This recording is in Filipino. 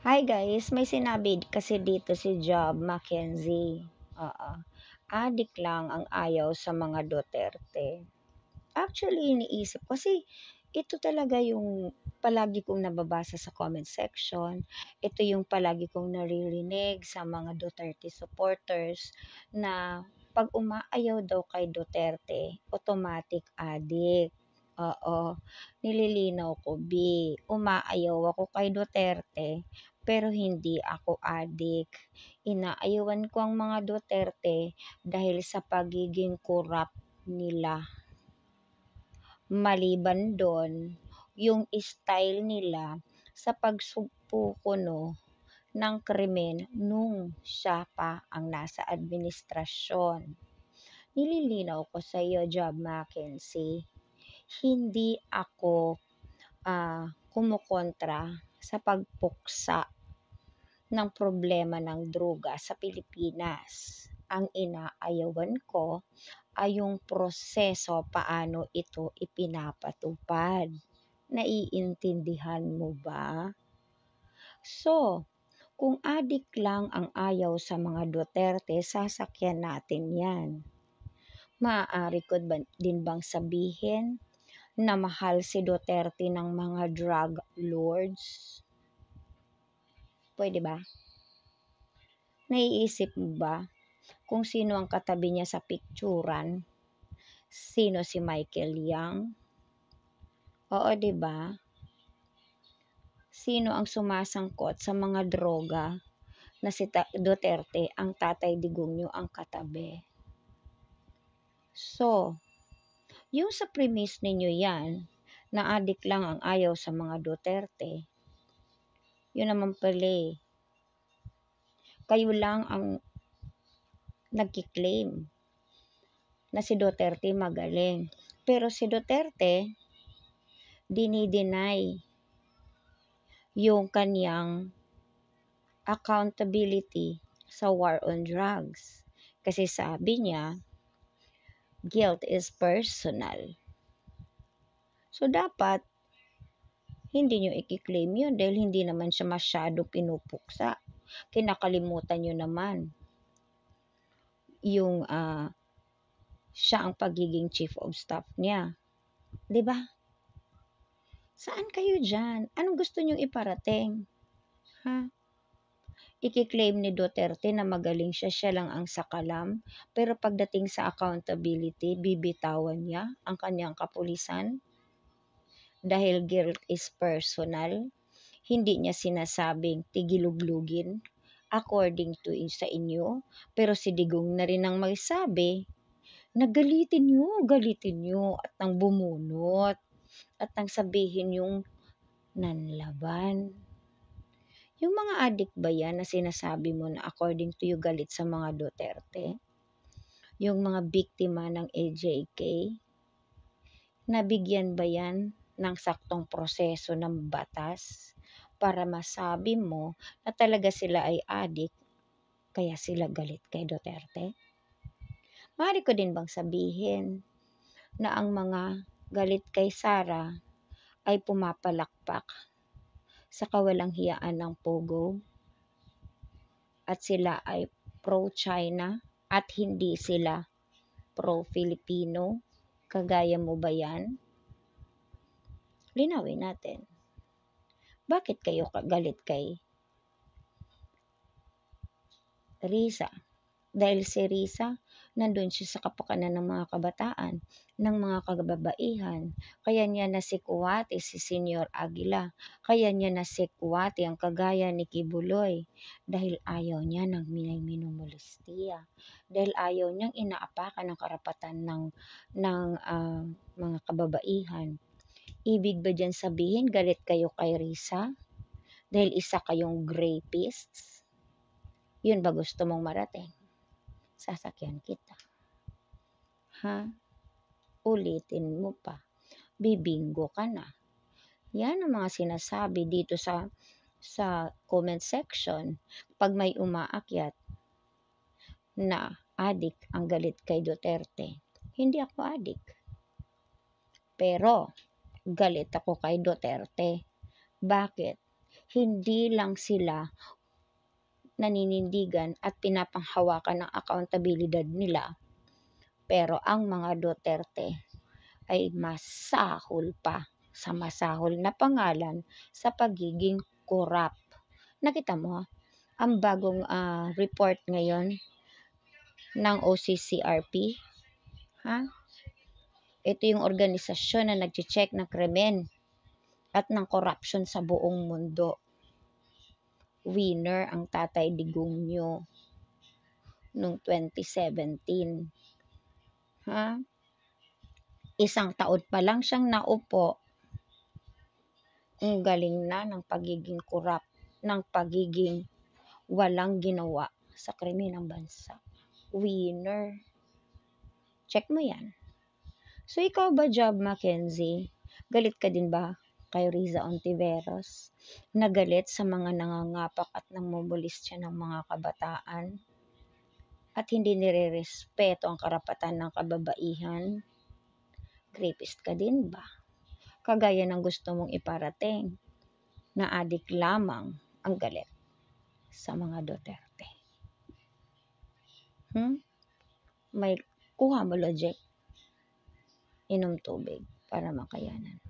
Hi guys, may sinabi kasi dito si Job Mackenzie. Oo. Adik lang ang ayaw sa mga Duterte. Actually, iniisip kasi ito talaga yung palagi kong nababasa sa comment section. Ito yung palagi kong naririnig sa mga Duterte supporters na pag umaayaw daw kay Duterte, automatic addict. Oo, nililinaw ko, B. Umaayaw ako kay Duterte, pero hindi ako adik. Inaayawan ko ang mga Duterte dahil sa pagiging corrupt nila. Maliban do'n, yung style nila sa pagsugpo kuno ng krimen nung siya pa ang nasa administrasyon. Nililinaw ko sa iyo, Job Mackenzie, hindi ako kumukontra sa pagpuksa ng problema ng droga sa Pilipinas. Ang inaayawan ko ay yung proseso paano ito ipinapatupad. Naiintindihan mo ba? So, kung adik lang ang ayaw sa mga Duterte, sasakyan natin yan. Maaari ko din bang sabihin na mahal si Duterte ng mga drug lords? Pwede ba? Naiisip mo ba kung sino ang katabi niya sa picturan? Sino si Michael Yang? Oo, 'di ba? Sino ang sumasangkot sa mga droga na si Duterte, ang Tatay Digong niyo ang katabi? So, yung sa premise ninyo yan, na adik lang ang ayaw sa mga Duterte, yun naman pala eh. Kayo lang ang nagkiklaim na si Duterte magaling. Pero si Duterte, dinidenay yung kanyang accountability sa war on drugs. Kasi sabi niya, guilt is personal. So, dapat hindi nyo i-claim yun dahil hindi naman siya masyado pinupuksa. Kinakalimutan nyo naman yung siya ang pagiging chief of staff niya. 'Di ba? Saan kayo dyan? Anong gusto nyong iparating? Ha? Ikiklaim ni Duterte na magaling siya, siya lang ang sakalam, pero pagdating sa accountability, bibitawan niya ang kanyang kapulisan dahil guilt is personal. Hindi niya sinasabing tigiluglugin according to sa inyo, pero si Digong na rin ang magsabi na galitin nyo at nang bumunot at nang sabihin yung nanlaban. Yung mga adik ba yan na sinasabi mo na according to you galit sa mga Duterte? Yung mga biktima ng AJK? Nabigyan ba yan ng saktong proseso ng batas para masabi mo na talaga sila ay adik kaya sila galit kay Duterte? Maaari ko din bang sabihin na ang mga galit kay Sara ay pumapalakpak sa kawalang hiyaan ng Pogo at sila ay pro-China at hindi sila pro-Filipino? Kagaya mo ba yan? Linawin natin. Bakit kayo galit kay Risa? Dahil si Risa, nandun siya sa kapakanan ng mga kabataan, ng mga kababaihan. Kaya niya nasikuwati si Senyor Aguila. Kaya niya nasikuwati ang kagaya ni Kibuloy. Dahil ayaw niya ng minumolestiya. Dahil ayaw niyang inaapakan ang karapatan ng mga kababaihan. Ibig ba dyan sabihin galit kayo kay Risa? Dahil isa kayong rapists? Yun ba gusto mong marating? Sasakyan kita. Ha? Ulitin mo pa. Bibinggo ka na. Yan ang mga sinasabi dito sa comment section. Pag may umaakyat na adik ang galit kay Duterte. Hindi ako adik. Pero galit ako kay Duterte. Bakit? Hindi lang sila naninindigan at pinapanghawakan ng accountabilidad nila, pero ang mga Duterte ay masahol pa sa masahol na pangalan sa pagiging korap. Nakita mo, ang bagong report ngayon ng OCCRP, ha? Ito yung organisasyon na nagche-check ng krimen at ng corruption sa buong mundo. Winner ang Tatay Digongyo noong 2017. Ha? Isang taon pa lang siyang naupo, ang galing na ng pagiging korap, ng pagiging walang ginawa sa krimen ng bansa. Winner. Check mo yan. So ikaw ba, Job Mackenzie, galit ka din ba kay Riza Ontiveros? Nagalit sa mga nangangapak at nangmumulistya ng mga kabataan? At hindi nirerespeto ang karapatan ng kababaihan? Rapist ka din ba? Kagaya ng gusto mong iparating na adik lamang ang galit sa mga Duterte. May kuha mo logic, inom tubig para makayanan.